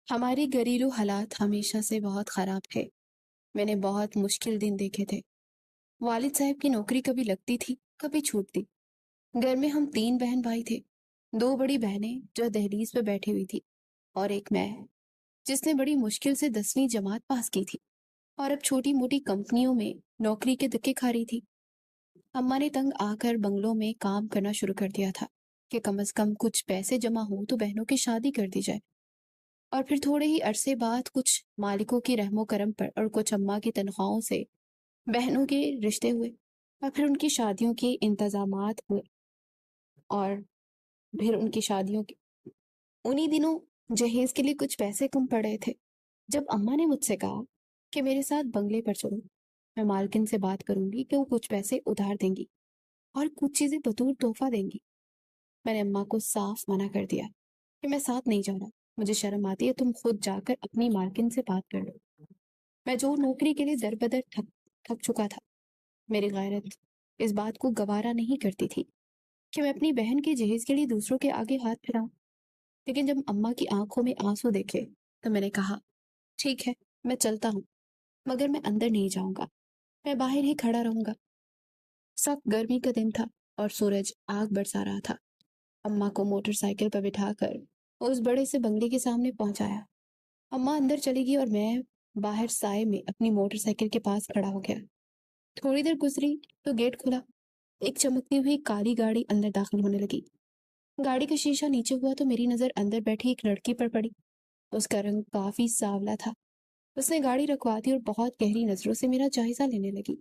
ہمارے گھریلو حالات ہمیشہ سے بہت خراب تھے۔ میں نے بہت مشکل دن دیکھے تھے۔ والد صاحب کی نوکری کبھی لگتی تھی، کبھی چھوٹتی۔ گھر میں ہم 3 بہن بھائی تھے، 2 بڑی بہنیں جو دہلیز پہ بیٹھی ہوئی تھی، اور ایک میں جس نے بڑی مشکل سے 10ویں جماعت پاس کی تھی اور اب چھوٹی موٹی کمپنیوں میں نوکری کے دھکے کھا رہی تھی۔ اماں نے تنگ آ کر بنگلوں میں کام کرنا شروع کر دیا تھا کہ کم از کم کچھ پیسے جمع ہوں تو بہنوں کی شادی کر دی جائے۔ اور پھر تھوڑے ہی عرصے بعد کچھ مالکوں کی رحم و کرم پر اور کچھ اماں کی تنخواہوں سے بہنوں کے رشتے ہوئے، اور پھر ان کی شادیوں کے انتظامات ہوئے، اور پھر ان کی شادیوں کے انہی دنوں جہیز کے لیے کچھ پیسے کم پڑے تھے۔ جب اماں نے مجھ سے کہا کہ میرے ساتھ بنگلے پر چلو، میں مالکن سے بات کروں گی کہ وہ کچھ پیسے ادھار دیں گی اور کچھ چیزیں بطور تحفہ دیں گی، میں نے اماں کو صاف منع کر دیا کہ میں ساتھ نہیں جا رہا، مجھے شرم آتی ہے، تم خود جا کر اپنی مالکن سے بات کر لو۔ میں جو نوکری کے لیے در بدر تھک چکا تھا، میری غیرت اس بات کو گوارا نہیں کرتی تھی کہ میں اپنی بہن کے جہیز کے لیے دوسروں کے آگے ہاتھ پھیلاؤں۔ لیکن جب اماں کی آنکھوں میں آنسو دیکھے تو میں نے کہا، ٹھیک ہے، میں چلتا ہوں، مگر میں اندر نہیں جاؤں گا، میں باہر ہی کھڑا رہوں گا۔ سخت گرمی کا دن تھا اور سورج آگ برسا رہا تھا۔ اماں کو موٹر سائیکل پر بٹھا کر اس بڑے سے بنگلے کے سامنے پہنچایا۔ اماں اندر چلی گئی اور میں باہر سائے میں اپنی موٹر سائیکل کے پاس کھڑا ہو گیا۔ تھوڑی دیر گزری تو گیٹ کھلا، ایک چمکتی ہوئی کالی گاڑی اندر داخل ہونے لگی۔ گاڑی کا شیشہ نیچے ہوا تو میری نظر اندر بیٹھی ایک لڑکی پر پڑی۔ اس کا رنگ کافی سانولا تھا۔ اس نے گاڑی رکوا دی اور بہت گہری نظروں سے میرا جائزہ لینے لگی۔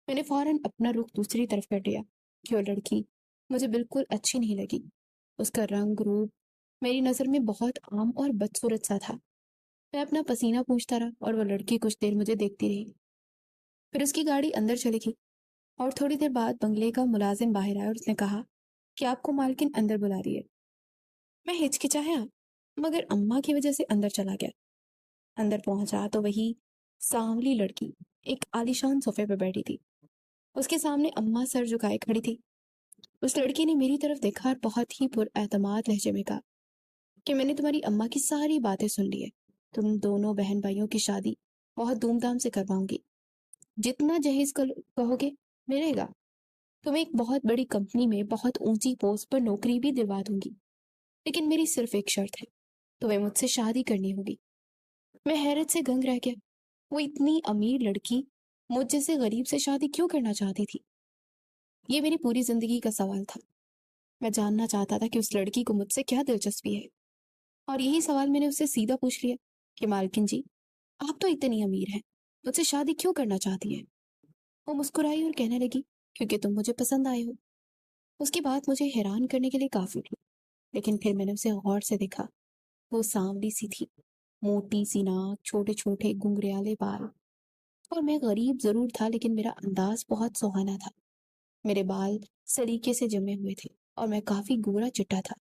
میں نے فوراً اپنا رخ دوسری طرف کر لیا کہ وہ لڑکی مجھے بالکل اچھی نہیں لگی۔ اس کا رنگ روپ میری نظر میں بہت عام اور بدصورت سا تھا۔ میں اپنا پسینہ پوچھتا رہا اور وہ لڑکی کچھ دیر مجھے دیکھتی رہی۔ پھر اس کی گاڑی اندر چلی گئی اور تھوڑی دیر بعد بنگلے کا ملازم باہر آیا اور اس نے کہا کہ آپ کو مالکن اندر بلا رہی ہے۔ میں ہچکچایا مگر اماں کی وجہ سے اندر چلا گیا۔ اندر پہنچا تو وہی سانولی لڑکی ایک عالیشان صوفے پہ بیٹھی تھی۔ اس کے سامنے اماں سر جھکائے کھڑی تھی۔ اس لڑکی نے میری طرف دیکھا اور بہت ہی پر اعتماد لہجے میں کہا کہ میں نے تمہاری اماں کی ساری باتیں سن لی ہے، تم دونوں بہن بھائیوں کی شادی بہت دھوم دھام سے کرواؤں گی، جتنا جہیز کہو گے ملے گا، تمہیں ایک بہت بڑی کمپنی میں بہت اونچی پوسٹ پر نوکری بھی دلوا دوں گی، لیکن میری صرف ایک شرط ہے، تمہیں مجھ سے شادی کرنی ہوگی۔ میں حیرت سے گنگ رہ گیا۔ وہ اتنی امیر لڑکی مجھ جیسے غریب سے شادی کیوں کرنا چاہتی تھی؟ یہ میری پوری زندگی کا سوال تھا۔ میں جاننا چاہتا تھا کہ اس لڑکی کو مجھ سے کیا دلچسپی ہے، اور یہی سوال میں نے اس سے سیدھا پوچھ لیا کہ مالکن جی، آپ تو اتنی امیر ہیں، مجھ سے شادی کیوں کرنا چاہتی ہیں؟ وہ مسکرائی اور کہنے لگی، کیونکہ تم مجھے پسند آئے ہو۔ اس کی بات مجھے حیران کرنے کے لیے کافی تھی، لیکن پھر میں نے اسے غور سے دیکھا۔ وہ سانولی سی تھی، موٹی سی ناک، چھوٹے چھوٹے گنگریالے بال، اور میں غریب ضرور تھا لیکن میرا انداز بہت سہانا تھا۔ میرے بال سلیقے سے جمے ہوئے تھے اور میں کافی گورا چٹا تھا۔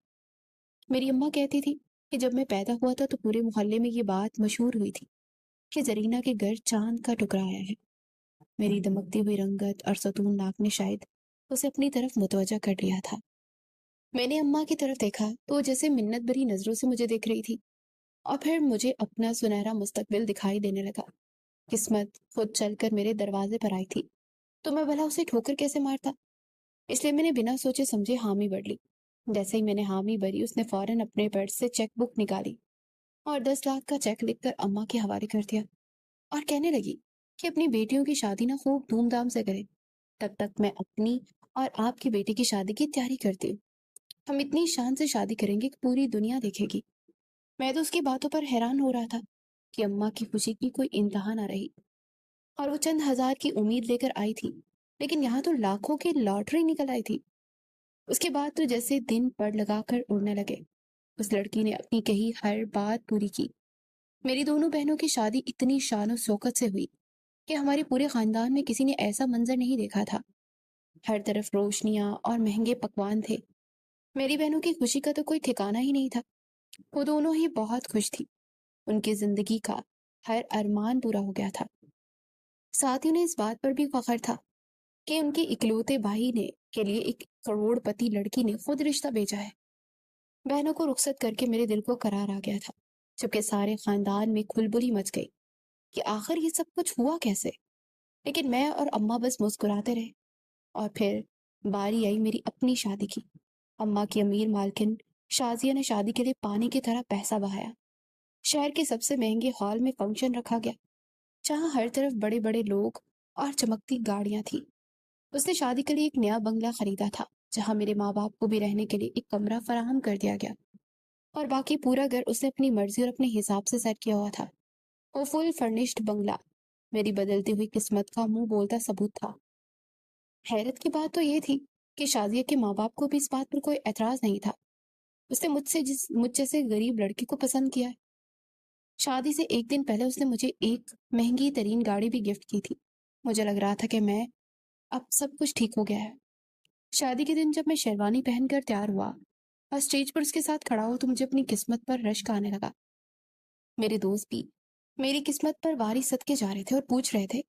میری اماں کہتی تھی کہ جب میں پیدا ہوا تھا تو پورے محلے میں یہ بات مشہور ہوئی تھی کہ زرینہ کے گھر چاند کا ٹکڑا آیا ہے۔ میری دمکتی ہوئی رنگت اور ستون ناک نے شاید اسے اپنی طرف متوجہ کر لیا تھا۔ میں نے اماں کی طرف دیکھا تو وہ جیسے منت بھری نظروں سے مجھے دیکھ رہی تھی، اور پھر مجھے اپنا سنہرا مستقبل دکھائی دینے لگا۔ قسمت خود چل کر میرے دروازے پر آئی تھی تو میں بھلا اسے ٹھوکر کیسے مارتا؟ اس لیے میں نے بنا سوچے سمجھے حامی بھر لی۔ جیسے ہی میں نے حامی بھری، اس نے فوراً اپنے پرس سے چیک بک نکالی اور 10 لاکھ کا چیک لکھ کر اماں کے حوالے کر دیا، اور کہنے لگی کہ اپنی بیٹیوں کی شادی نہ خوب دھوم دھام سے کریں، تب تک میں اپنی اور آپ کی بیٹی کی شادی کی تیاری کرتی ہوں۔ ہم اتنی شان سے شادی کریں گے کہ پوری دنیا دیکھے گی۔ میں تو اس کی باتوں پر حیران ہو رہا تھا کہ اماں کی خوشی کی کوئی انتہا نہ رہی، اور وہ چند ہزار کی امید لے کر آئی تھی، لیکن یہاں تو لاکھوں کی لاٹری نکل آئی تھی۔ اس کے بعد تو جیسے دن پڑ لگا کر اڑنے لگے۔ اس لڑکی نے اپنی کہی ہر بات پوری کی۔ میری دونوں بہنوں کی شادی اتنی شان و شوکت سے ہوئی کہ ہمارے پورے خاندان میں کسی نے ایسا منظر نہیں دیکھا تھا۔ ہر طرف روشنیاں اور مہنگے پکوان تھے۔ میری بہنوں کی خوشی کا تو کوئی ٹھکانہ ہی نہیں تھا۔ وہ دونوں ہی بہت خوش تھی۔ ان کی زندگی کا ہر ارمان پورا ہو گیا تھا۔ ساتھ ہی انہیں اس بات پر بھی فخر تھا کہ ان کے اکلوتے بھائی نے کے لیے ایک کروڑ پتی لڑکی نے خود رشتہ بھیجا ہے۔ بہنوں کو رخصت کر کے میرے دل کو قرار آ گیا تھا۔ جبکہ سارے خاندان میں کھلبلی مچ گئی کہ آخر یہ سب کچھ ہوا کیسے۔ لیکن میں اور اماں بس مسکراتے رہے۔ اور پھر باری آئی میری اپنی شادی کی۔ اماں کی امیر مالکن شازیہ نے شادی کے لیے پانی کی طرح پیسہ بہایا۔ شہر کے سب سے مہنگے ہال میں فنکشن رکھا گیا، جہاں ہر طرف بڑے بڑے لوگ اور چمکتی گاڑیاں تھیں۔ اس نے شادی کے لیے ایک نیا بنگلہ خریدا تھا، جہاں میرے ماں باپ کو بھی رہنے کے لیے ایک کمرہ فراہم کر دیا گیا، اور باقی پورا گھر اس نے اپنی مرضی اور اپنے حساب سے سیٹ کیا ہوا تھا۔ وہ فل فرنشڈ بنگلہ میری بدلتی ہوئی قسمت کا منہ بولتا ثبوت تھا۔ حیرت کی بات تو یہ تھی کہ شازیہ کے ماں باپ کو بھی اس بات پر کوئی اعتراض نہیں تھا۔ اس نے مجھ جیسے غریب لڑکی کو پسند کیا ہے۔ شادی سے ایک دن پہلے اس نے مجھے ایک مہنگی ترین گاڑی بھی گفٹ کی تھی۔ مجھے لگ رہا تھا کہ اب سب کچھ ٹھیک ہو گیا ہے۔ شادی کے دن جب میں شیروانی پہن کر تیار ہوا اور اسٹیج پر اس کے ساتھ کھڑا ہو تو مجھے اپنی قسمت پر رشک آنے لگا۔ میرے دوست بھی میری قسمت پر واری صدقے جا رہے تھے اور پوچھ رہے تھے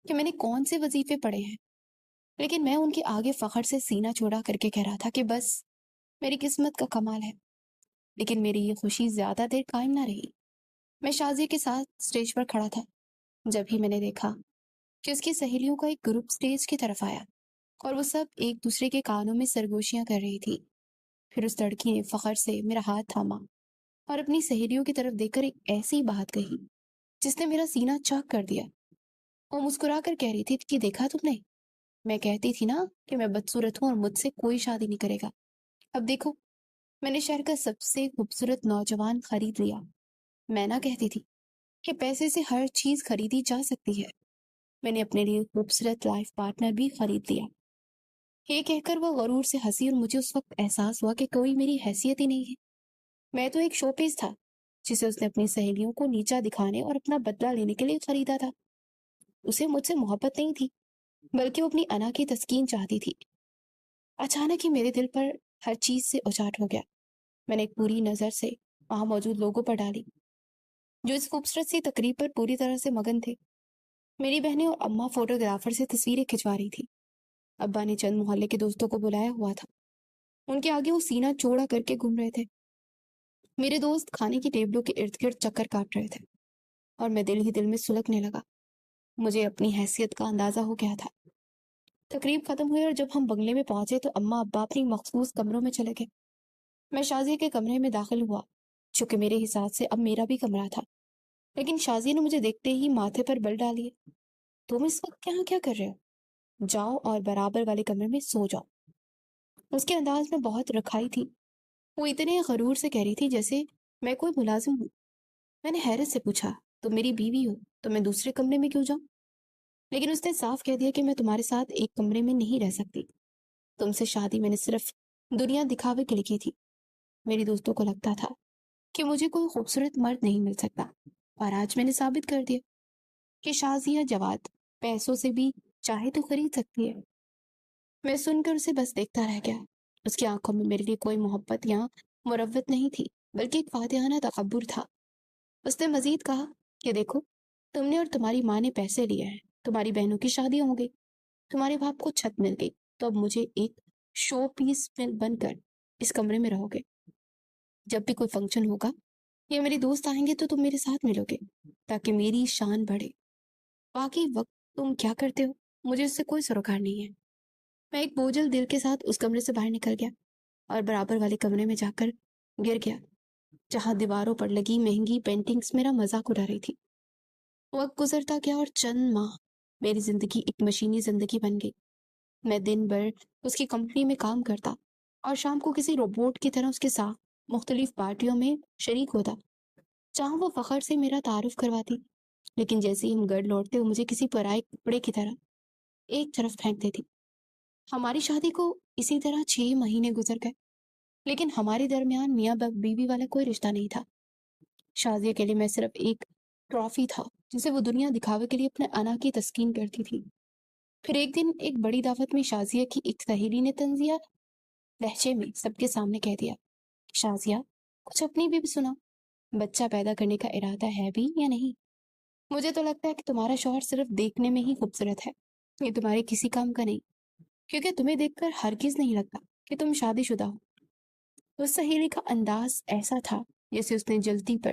کہ میں نے کون سے وظیفے پڑھے ہیں، لیکن میں ان کے آگے فخر سے سینہ چوڑا کر کے کہہ رہا تھا کہ بس میری قسمت کا کمال ہے۔ لیکن میری یہ خوشی زیادہ دیر قائم نہ رہی۔ میں شازیہ کے ساتھ اسٹیج پر کھڑا تھا جب ہی میں نے دیکھا کہ اس کی سہیلیوں کا ایک گروپ اسٹیج کی طرف آیا اور وہ سب ایک دوسرے کے کانوں میں سرگوشیاں کر رہی تھی۔ پھر اس لڑکی نے فخر سے میرا ہاتھ تھاما اور اپنی سہیلیوں کی طرف دیکھ کر ایک ایسی بات کہی جس نے میرا سینہ چاک کر دیا۔ وہ مسکرا کر کہہ رہی تھی کہ دیکھا تم نے، میں کہتی تھی نا کہ میں بدصورت ہوں اور مجھ سے کوئی شادی نہیں کرے گا۔ اب دیکھو، میں نے شہر کا سب سے خوبصورت نوجوان خرید لیا۔ میں نہ کہتی تھی کہ پیسے سے ہر چیز خریدی جا سکتی ہے۔ میں نے اپنے لیے خوبصورت لائف پارٹنر بھی خرید لیا۔ یہ کہہ کر وہ غرور سے ہنسی اور مجھے اس وقت احساس ہوا کہ کوئی میری حیثیت ہی نہیں ہے۔ میں تو ایک شو پیس تھا جسے اس نے اپنی سہیلیوں کو نیچا دکھانے اور اپنا بدلہ لینے کے لیے خریدا تھا۔ اسے مجھ سے محبت نہیں تھی، بلکہ وہ اپنی انا کی تسکین چاہتی تھی۔ اچانک ہی میرے دل پر ہر چیز سے اچاٹ ہو گیا۔ میں نے ایک پوری نظر سے وہاں موجود لوگوں پر ڈالی جو اس خوبصورت سی تقریب پر پوری طرح سے مگن تھے۔ میری بہنیں اور اماں فوٹوگرافر سے تصویریں کھنچوا رہی تھی۔ ابا نے چند محلے کے دوستوں کو بلایا ہوا تھا، ان کے آگے وہ سینہ چوڑا کر کے گھوم رہے تھے۔ میرے دوست کھانے کی ٹیبلوں کے ارد گرد چکر کاٹ رہے تھے اور میں دل ہی دل میں سلگنے لگا۔ مجھے اپنی حیثیت کا اندازہ ہو گیا تھا۔ تقریب ختم ہوئی اور جب ہم بنگلے میں پہنچے تو اماں ابا اپنی مخصوص کمروں میں چلے گئے۔ میں شازیہ کے کمرے میں داخل ہوا، چونکہ میرے حساب سے اب میرا بھی کمرہ تھا، لیکن شازیہ نے مجھے دیکھتے ہی ماتھے پر بل ڈالیے۔ تم اس وقت یہاں کیا کر رہے ہو؟ جاؤ اور برابر والے کمرے میں سو جاؤ۔ اس کے انداز میں بہت رکھائی تھی۔ وہ اتنے غرور سے کہہ رہی تھی جیسے میں کوئی ملازم ہوں۔ میں نے حیرت سے پوچھا، تم میری بیوی ہو تو میں دوسرے کمرے میں کیوں جاؤں؟ لیکن اس نے صاف کہہ دیا کہ میں تمہارے ساتھ ایک کمرے میں نہیں رہ سکتی۔ تم سے شادی میں نے صرف دنیا دکھاوے کے لیے کی تھی۔ میری دوستوں کو لگتا تھا کہ مجھے کوئی خوبصورت مرد نہیں مل سکتا، اور آج میں نے ثابت کر دیا کہ شازیہ جواد پیسوں سے بھی چاہے تو خرید سکتی ہے۔ میں سن کر اسے بس دیکھتا رہ گیا۔ اس کی آنکھوں میں میرے لیے کوئی محبت یا مروت نہیں تھی، بلکہ ایک فاتحانہ تکبر تھا۔ اس نے مزید کہا کہ دیکھو، تم نے اور تمہاری ماں نے پیسے لیے ہیں، تمہاری بہنوں کی شادیاں ہو گئی، تمہارے باپ کو چھت مل گئی، تو اب مجھے ایک شو پیس بن کر اس کمرے میں رہو گے۔ جب بھی کوئی فنکشن ہوگا یا میرے دوست آئیں گے تو تم میرے ساتھ ملو گے تاکہ میری شان بڑھے۔ باقی وقت تم کیا کرتے ہو مجھے اس سے کوئی سروکار نہیں ہے۔ میں ایک بوجھل دل کے ساتھ اس کمرے سے باہر نکل گیا اور برابر والے کمرے میں جا کر گر گیا، جہاں دیواروں پر لگی مہنگی پینٹنگز میرا مذاق اڑا رہی تھی۔ وقت گزرتا گیا اور چند ماہ میری زندگی ایک مشینی زندگی بن گئی۔ میں دن بھر اس کی کمپنی میں کام کرتا اور شام کو کسی روبوٹ کی طرح اس کے ساتھ مختلف پارٹیوں میں شریک ہوتا، جہاں وہ فخر سے میرا تعارف کرواتی، لیکن جیسے ہی ہم گھر لوٹتے وہ مجھے کسی پرائے کپڑے کی طرح ایک طرف پھینک دیتی۔ ہماری شادی کو اسی طرح 6 مہینے گزر گئے، لیکن ہمارے درمیان میاں بیوی والا کوئی رشتہ نہیں تھا۔ شازیہ کے لیے میں صرف ایک ٹرافی تھا جسے وہ دنیا دکھاوے کے لیے اپنے انا کی تسکین کرتی تھی۔ پھر ایک دن ایک بڑی دعوت میں شازیہ کی ایک سہیلی نے طنزیہ لہجے میں سب کے سامنے کہہ دیا، شازیہ کچھ اپنی بھی سنا، بچہ پیدا کرنے کا ارادہ ہے بھی یا نہیں؟ مجھے تو لگتا ہے کہ تمہارا شوہر صرف دیکھنے میں ہی خوبصورت ہے، یہ تمہارے کسی کام کا نہیں، کیونکہ تمہیں دیکھ کر ہرگز نہیں لگتا کہ تم شادی شدہ ہو۔ اس سہیلی کا انداز ایسا تھا جیسے اس نے جلدی پر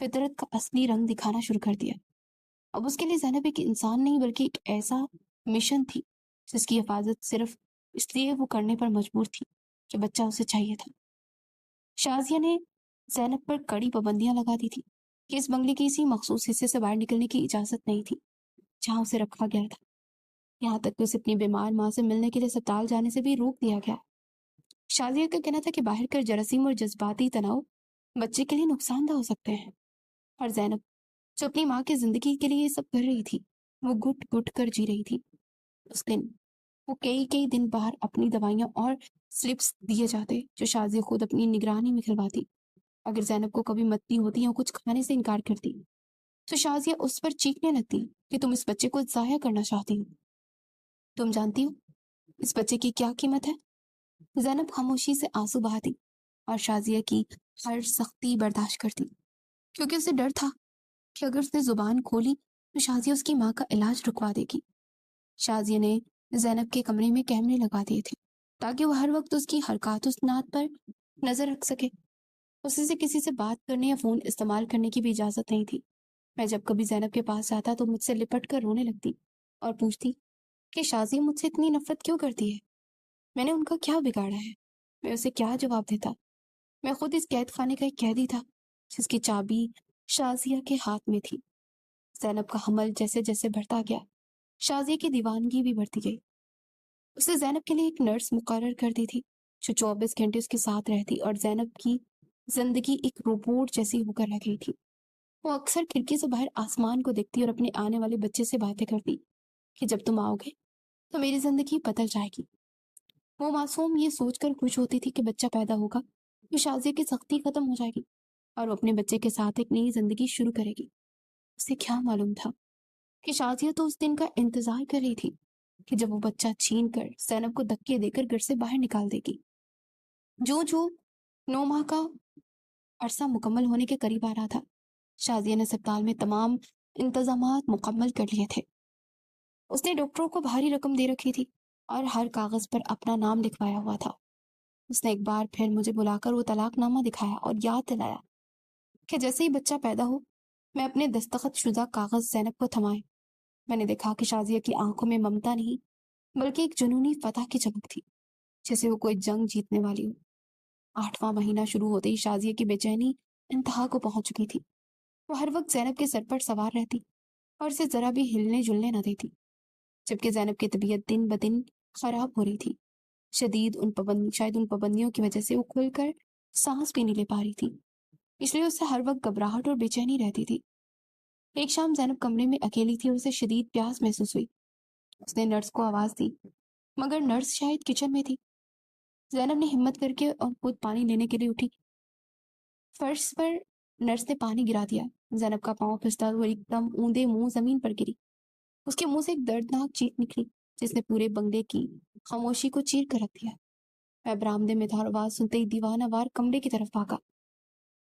فطرت کا اصلی رنگ دکھانا شروع کر دیا۔ اب اس کے لیے زینب ایک انسان نہیں بلکہ ایک ایسا مشن تھی جس کی حفاظت صرف اس لیے وہ کرنے پر مجبور تھی کہ بچہ اسے چاہیے تھا۔ شازیہ نے زینب پر کڑی پابندیاں لگا دی تھی کہ اس بنگلے کے اسی مخصوص حصے سے باہر نکلنے کی اجازت نہیں تھی جہاں اسے رکھا گیا تھا، یہاں تک کہ اسے اپنی بیمار ماں سے ملنے کے لیے اسپتال جانے سے بھی روک دیا گیا۔ شازیہ کا کہنا تھا کہ باہر کا جراثیم اور جذباتی تناؤ بچے کے لیے نقصان دہ ہو سکتے ہیں، اور زینب جو اپنی ماں کی زندگی کے لیے یہ سب کر رہی تھی وہ گٹ گٹ کر جی رہی تھی۔ اس دن وہ کئی دن باہر اپنی دوائیاں اور سلپس دیے جاتے جو شازیہ خود اپنی نگرانی میں کھلواتی۔ اگر زینب کو کبھی متلی ہوتی یا کچھ کھانے سے انکار کرتی تو شازیہ اس پر چیخنے لگتی کہ تم اس بچے کو ضائع کرنا چاہتی ہو، تم جانتی ہو اس بچے کی کیا قیمت ہے؟ زینب خاموشی سے آنسو بہاتی اور شازیہ کی ہر سختی برداشت کرتی، کیونکہ اسے ڈر تھا کہ اگر اس نے زبان کھولی تو شازیہ اس کی ماں کا علاج رکوا دے گی۔ شازیہ نے زینب کے کمرے میں کیمرے لگا دیے تھے تاکہ وہ ہر وقت اس کی حرکات و سکنات پر نظر رکھ سکے۔ اسے سے کسی سے بات کرنے یا فون استعمال کرنے کی بھی اجازت نہیں تھی۔ میں جب کبھی زینب کے پاس جاتا تو مجھ سے لپٹ کر رونے لگتی اور پوچھتی کہ شازیہ مجھ سے اتنی نفرت کیوں کرتی ہے؟ میں نے ان کا کیا بگاڑا ہے؟ میں اسے کیا جواب دیتا؟ میں خود اس قید خانے کا ایک قیدی تھا جس کی چابی شازیہ کے ہاتھ میں تھی۔ زینب کا حمل جیسے جیسے بڑھتا گیا، شازیہ کی دیوانگی بھی بڑھتی گئی۔ اسے زینب کے لیے ایک نرس مقرر کر دی تھی جو 24 گھنٹے اس کے ساتھ رہتی اور زینب کی زندگی ایک روبوٹ جیسی ہو کر رہ گئی تھی۔ وہ اکثر کھڑکی سے باہر آسمان کو دیکھتی اور اپنے آنے والے بچے سے باتیں کرتی کہ جب تم آؤ گے تو میری زندگی بدل جائے گی۔ وہ معصوم یہ سوچ کر خوش ہوتی تھی کہ بچہ پیدا ہوگا تو شازیہ کی سختی ختم ہو جائے گی اور وہ اپنے بچے کے ساتھ ایک نئی زندگی شروع کرے گی۔ اسے کیا معلوم تھا کہ شازیہ تو اس دن کا انتظار کر رہی تھی کہ جب وہ بچہ چھین کر زینب کو دھکے دے کر گھر سے باہر نکال دے گی۔ جو 9 ماہ کا عرصہ مکمل ہونے کے قریب آ رہا تھا، شازیہ نے اسپتال میں تمام انتظامات مکمل کر لیے تھے۔ اس نے ڈاکٹروں کو بھاری رقم دے رکھی تھی اور ہر کاغذ پر اپنا نام لکھوایا ہوا تھا۔ اس نے ایک بار پھر مجھے بلا کر وہ طلاق نامہ دکھایا اور یاد دلایا کہ جیسے ہی بچہ پیدا ہو میں اپنے دستخط شدہ کاغذ زینب کو تھمائے۔ میں نے دیکھا کہ شازیہ کی آنکھوں میں ممتا نہیں بلکہ ایک جنونی فتح کی چمک تھی، جیسے وہ کوئی جنگ جیتنے والی ہو۔ 8واں مہینہ شروع ہوتے ہی شازیہ کی بے چینی انتہا کو پہنچ چکی تھی۔ وہ ہر وقت زینب کے سر پر سوار رہتی اور اسے ذرا بھی ہلنے جلنے نہ دیتی، جبکہ زینب کی طبیعت دن بدن خراب ہو رہی تھی۔ شاید ان پابندیوں کی وجہ سے وہ کھل کر سانس بھی نہیں لے پا رہی تھی، اس لیے اس سے ہر وقت گھبراہٹ اور بے چینی رہتی تھی۔ ایک شام زینب کمرے میں اکیلی تھی اور اسے شدید پیاس محسوس ہوئی۔ اس نے نرس کو آواز دی مگر نرس شاید کچن میں تھی۔ زینب نے ہمت کر کے اور خود پانی لینے کے لیے اٹھی۔ فرش پر نرس نے پانی گرا دیا۔ زینب کا پاؤں پھسلا اور ایک دم اوندا منہ زمین پر گری۔ اس کے منہ سے ایک دردناک چیخ نکلی جس نے پورے بنگلے کی خاموشی کو چیر کر رکھ دیا۔ میں برآمدے میں تھا اور آواز سنتے ہی دیوانہ وار کمرے کی طرف بھاگا۔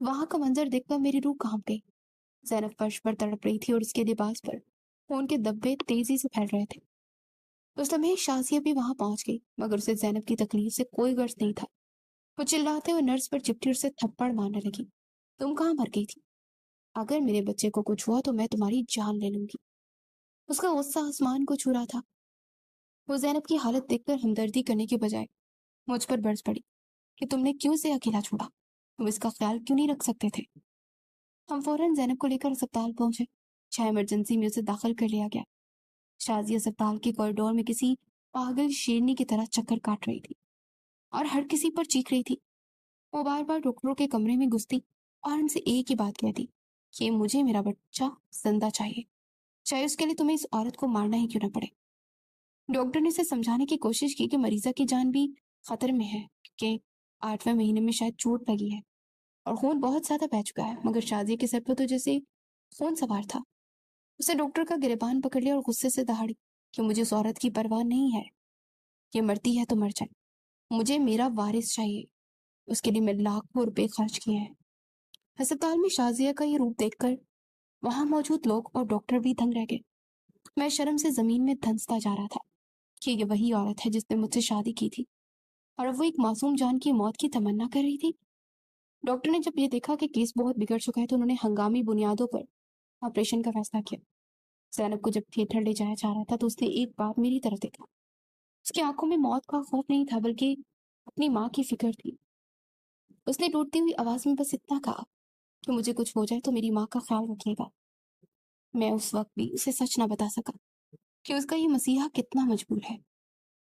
وہاں کا منظر دیکھ کر میری روح کانپ گئی۔ زینب فرش پر تڑپ رہی تھی اور اس کے لباس پر خون کے دھبے تیزی سے پھیل رہے تھے۔ اس لمحے شازیہ بھی وہاں پہنچ گئی مگر اسے زینب کی تکلیف سے کوئی غرض نہیں تھا۔ وہ چلاتے ہوئے نرس پر چپٹی اور سے تھپڑ مارنے لگی۔ تم کہاں مر گئی تھی؟ اگر میرے بچے کو کچھ ہوا تو میں تمہاری جان لے لوں گی۔ اس کا غصہ آسمان کو چھو رہا تھا۔ وہ زینب کی حالت دیکھ کر ہمدردی کرنے کے بجائے مجھ پر برس پڑی کہ تم نے کیوں اسے اکیلا چھوڑا، تم اس کا خیال کیوں نہیں رکھ سکتے تھے؟ ہم فوراً زینب کو لے کر اسپتال پہنچے، جہاں ایمرجنسی میں اسے داخل کر لیا گیا۔ شازیہ اسپتال کے کوریڈور میں کسی پاگل شیرنی کی طرح چکر کاٹ رہی تھی اور ہر کسی پر چیخ رہی تھی۔ وہ بار بار ڈاکٹروں کے کمرے میں گھستی اور ان سے ایک ہی بات کہتی کہ مجھے میرا بچہ زندہ چاہیے، چاہے اس کے لیے تمہیں اس عورت کو مارنا ہی کیوں نہ پڑے۔ ڈاکٹر نے اسے سمجھانے کی کوشش کی کہ مریضہ کی جان بھی خطر میں ہے، کہ 8ویں مہینے میں شاید چوٹ لگی ہے اور خون بہت زیادہ بہہ چکا ہے، مگر شازیہ کے سر پر تو جیسے خون سوار تھا۔ اسے ڈاکٹر کا گریبان پکڑ لیا اور غصے سے دہاڑی کہ مجھے اس عورت کی پرواہ نہیں ہے، یہ مرتی ہے تو مر جائے، مجھے میرا وارث چاہیے، اس کے لیے میں لاکھوں روپے خرچ کیے ہیں۔ ہسپتال میں شازیہ کا یہ روپ دیکھ کر وہاں موجود لوگ اور ڈاکٹر بھی دنگ رہ گئے۔ میں شرم سے زمین میں دھنستا جا رہا تھا کہ یہ وہی عورت ہے جس نے مجھ سے شادی کی تھی اور اب وہ ایک معصوم جان کی موت کی تمنا کر رہی تھی۔ ڈاکٹر نے جب یہ دیکھا کہ کیس بہت بگڑ چکا ہے تو انہوں نے ہنگامی بنیادوں پر آپریشن کا فیصلہ کیا۔ زینب کو جب تھیٹر لے جایا جا رہا تھا تو اس نے ایک بار میری طرف دیکھا۔ اس کی آنکھوں میں موت کا خوف نہیں تھا بلکہ اپنی ماں کی فکر تھی۔ اس نے ٹوٹتی ہوئی آواز میں بس اتنا کہا کہ مجھے کچھ ہو جائے تو میری ماں کا خیال رکھیے گا۔ میں اس وقت بھی اسے سچ نہ بتا سکا کہ اس کا یہ مسیحا کتنا مجبور ہے۔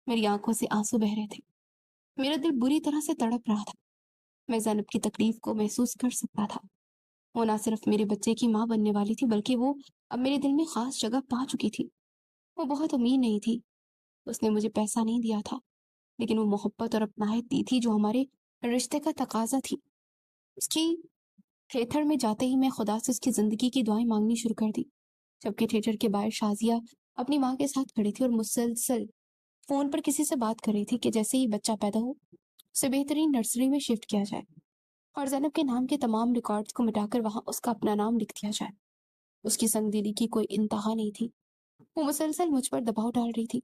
میری آنکھوں سے آنسو بہ رہے تھے، میرا دل بری طرح سے تڑپ رہا تھا۔ میں زینب کی تکلیف کو محسوس کر سکتا تھا۔ وہ نہ صرف میرے بچے کی ماں بننے والی تھی بلکہ وہ اب میرے دل میں خاص جگہ پا چکی تھی۔ وہ بہت امیر نہیں تھی، اس نے مجھے پیسہ نہیں دیا تھا، لیکن وہ محبت اور اپنائیت دی تھی جو ہمارے رشتے کا تقاضا تھی۔ اس کی تھیٹر میں جاتے ہی میں خدا سے اس کی زندگی کی دعائیں مانگنی شروع کر دی، جبکہ تھیٹر کے باہر شازیہ اپنی ماں کے ساتھ کھڑی تھی اور مسلسل فون پر کسی سے بات کر رہی تھی کہ جیسے ہی بچہ پیدا ہو اسے بہترین نرسری میں شفٹ کیا جائے اور زینب کے نام کے تمام ریکارڈز کو مٹا کر وہاں اس کا اپنا نام لکھ دیا جائے۔ اس کی سنگ دلی کی کوئی انتہا نہیں تھی۔ وہ مسلسل مجھ پر دباؤ ڈال رہی تھی۔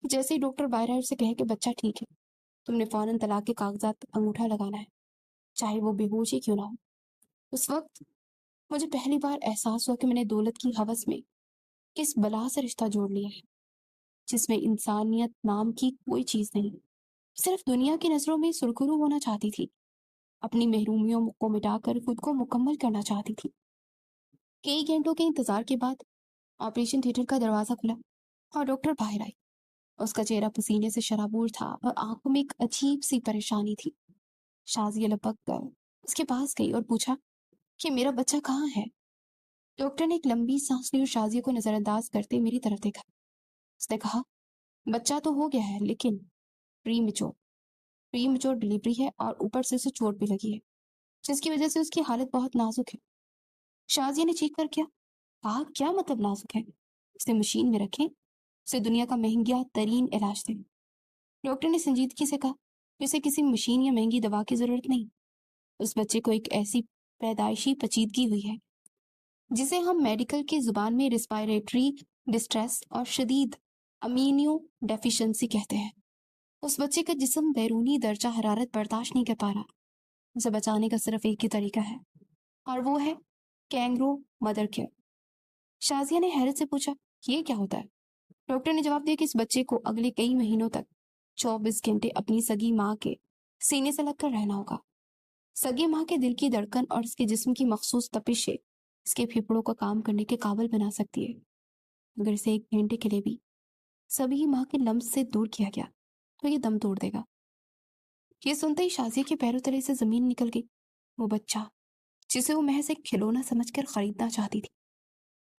جیسے ہی ڈاکٹر باہر آئے اسے کہے کہ بچہ ٹھیک ہے، تم نے فوراً طلاق کے کاغذات پر انگوٹھا لگانا ہے، چاہے وہ بے ہوش ہی کیوں نہ ہو۔ اس وقت مجھے پہلی بار احساس ہوا کہ میں نے دولت کی ہوس میں کس بلا سے رشتہ جوڑ لیا ہے، جس میں انسانیت نام کی کوئی چیز نہیں، صرف دنیا کی نظروں میں سرخرو ہونا چاہتی تھی، اپنی محرومیوں کو مٹا کر خود کو مکمل کرنا چاہتی تھی۔ کئی گھنٹوں کے انتظار کے بعد آپریشن تھیٹر کا دروازہ کھلا اور ڈاکٹر باہر آئی۔ اس کا چہرہ پسینے سے شرابور تھا اور آنکھوں میں ایک عجیب سی پریشانی تھی۔ شازیہ لپک کر اس کے پاس گئی اور پوچھا کہ میرا بچہ کہاں ہے؟ ڈاکٹر نے ایک لمبی سانس لی اور شازیہ کو نظر انداز کرتے میری طرف دیکھا۔ اس نے کہا بچہ تو ہو گیا ہے لیکن پری میچور ڈلیوری ہے اور اوپر سے اسے چوٹ بھی لگی ہے جس کی وجہ سے اس کی حالت بہت نازک ہے۔ شازیہ نے چیخ کر کہا کیا مطلب نازک ہے؟ اسے مشین میں رکھیں، اسے دنیا کا مہنگا ترین علاج دیں۔ ڈاکٹر نے سنجیدگی سے کہا کہ اسے کسی مشین یا مہنگی دوا کی ضرورت نہیں، اس بچے کو ایک ایسی پیدائشی پیچیدگی ہوئی ہے جسے ہم میڈیکل کی زبان میں ریسپائریٹری ڈسٹریس اور شدید امینیو ڈیفیشنسی کہتے ہیں۔ اس بچے کا جسم بیرونی درجہ حرارت برداشت نہیں کر پا رہا۔ اسے بچانے کا صرف ایک ہی طریقہ ہے اور وہ ہے کینگرو مدر کیئر۔ شازیہ نے حیرت سے پوچھا یہ کیا ہوتا ہے؟ ڈاکٹر نے جواب دیا کہ اس بچے کو اگلے کئی مہینوں تک 24 گھنٹے اپنی سگی ماں کے سینے سے لگ کر رہنا ہوگا۔ سگی ماں کے دل کی دھڑکن اور اس کے جسم کی مخصوص تپشیں اس کے پھیپھڑوں کو کام کرنے کے قابل بنا سکتی ہے۔ اگر اسے 1 گھنٹے کے لیے بھی سبھی ماں کے لمس سے دور کیا گیا تو یہ دم توڑ دے گا۔ یہ سنتے ہی شازیہ کے پیروں تلے سے زمین نکل گئی۔ وہ بچہ جسے وہ محض ایک کھلونا سمجھ کر خریدنا چاہتی تھی،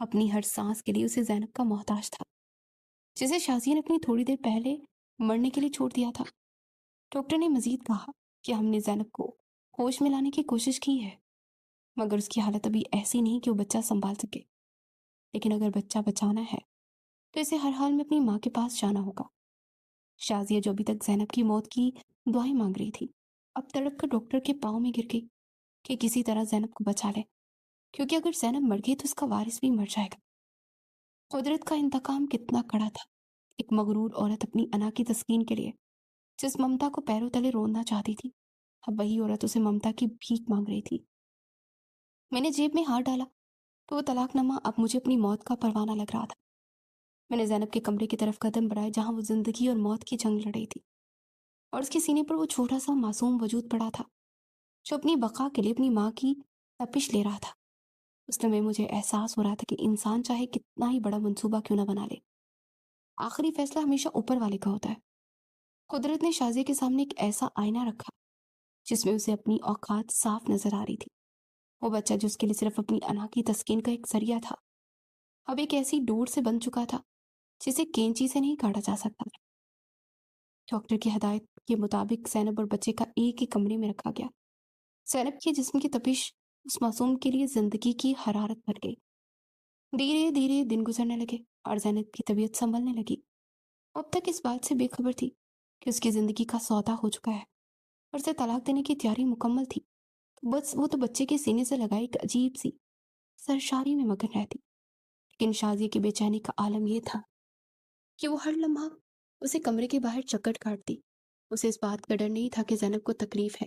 اپنی ہر سانس کے لیے اسے زینب کا محتاج تھا، جسے شازیہ نے اپنی تھوڑی دیر پہلے مرنے کے لیے چھوڑ دیا تھا۔ ڈاکٹر نے مزید کہا کہ ہم نے زینب کو ہوش میں لانے کی کوشش کی ہے مگر اس کی حالت ابھی ایسی نہیں کہ وہ بچہ سنبھال سکے، لیکن اگر بچہ بچانا ہے تو اسے ہر حال میں اپنی ماں کے پاس جانا ہوگا۔ شازیہ جو ابھی تک زینب کی موت کی دعائیں مانگ رہی تھی اب تڑپ کر ڈاکٹر کے پاؤں میں گر گئی کہ کسی طرح زینب کو بچا لے، کیونکہ اگر زینب مر گئی تو اس کا وارث بھی مر جائے گا۔ قدرت کا انتقام کتنا کڑا تھا۔ ایک مغرور عورت اپنی انا کی تسکین کے لیے جس ممتا کو پیروں تلے روننا چاہتی تھی، اب وہی عورت اسے ممتا کی بھیک مانگ رہی تھی۔ میں نے جیب میں ہاتھ ڈالا تو وہ طلاق نامہ اب مجھے اپنی موت کا پروانہ لگ رہا تھا۔ میں نے زینب کے کمرے کی طرف قدم بڑھائے جہاں وہ زندگی اور موت کی جنگ لڑ رہی تھی، اور اس کے سینے پر وہ چھوٹا سا معصوم وجود پڑا تھا جو اپنی بقا کے لیے اپنی ماں کی تپش لے رہا تھا۔ اس میں مجھے احساس ہو رہا تھا کہ انسان چاہے کتنا ہی بڑا منصوبہ کیوں نہ بنا لے، آخری فیصلہ ہمیشہ اوپر والے کا ہوتا ہے۔ قدرت نے شازیہ کے سامنے ایک ایسا آئینہ رکھا جس میں اسے اپنی اوقات صاف نظر آ رہی تھی۔ وہ بچہ جو اس کے لیے صرف اپنی انا کی تسکین کا ایک ذریعہ تھا اب ایک ایسی ڈور سے بن چکا تھا جسے کینچی سے نہیں کاٹا جا سکتا تھا۔ ڈاکٹر کی ہدایت کے مطابق زینب اور بچے کا ایک ہی کمرے میں رکھا گیا۔ زینب کے جسم کی تپش اس معصوم کے لیے زندگی کی حرارت بھر گئی۔ دھیرے دھیرے دن گزرنے لگے اور زینب کی طبیعت سنبھلنے لگی۔ وہ اب تک اس بات سے بے خبر تھی کہ اس کی زندگی کا سودا ہو چکا ہے اور اسے طلاق دینے کی تیاری مکمل تھی، بس وہ تو بچے کے سینے سے لگائی ایک عجیب سی سرشاری میں مگن رہتی۔ لیکن شازیہ کی بے چینی کا عالم یہ تھا کہ وہ ہر لمحہ اسے کمرے کے باہر چکر کاٹتی۔ اسے اس بات کا ڈر نہیں تھا کہ زینب کو تکلیف ہے،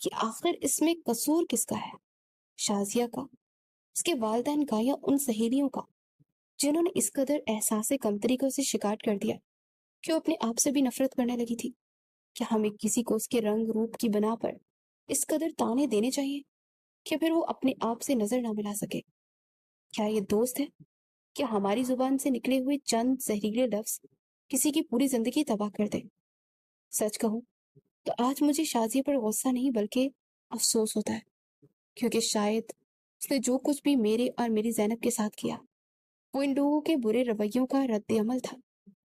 کہ آخر اس میں قصور کس کا ہے؟ شازیہ کا، اس کے والدین کا، یا ان سہیلیوں کا جنہوں نے اس قدر احساس کمتری کو اسے شکار کر دیا کہ وہ اپنے آپ سے بھی نفرت کرنے لگی تھی؟ کیا ہمیں کسی کو اس کے رنگ روپ کی بنا پر اس قدر تانے دینے چاہیے کہ پھر وہ اپنے آپ سے نظر نہ ملا سکے؟ کیا یہ دوست ہے؟ کیا ہماری زبان سے نکلے ہوئے چند زہریلے لفظ کسی کی پوری زندگی تباہ کر دے؟ سچ کہوں تو آج مجھے شازیہ پر غصہ نہیں بلکہ افسوس ہوتا ہے، کیونکہ شاید اس نے جو کچھ بھی میرے اور میری زینب کے ساتھ کیا وہ ان لوگوں کے برے رویوں کا رد عمل تھا،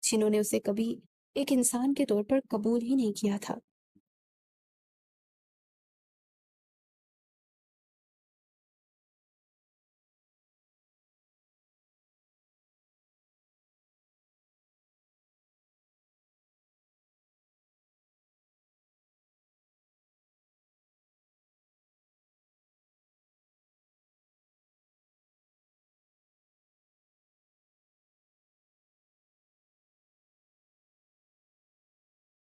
جنہوں نے اسے کبھی ایک انسان کے طور پر قبول ہی نہیں کیا تھا۔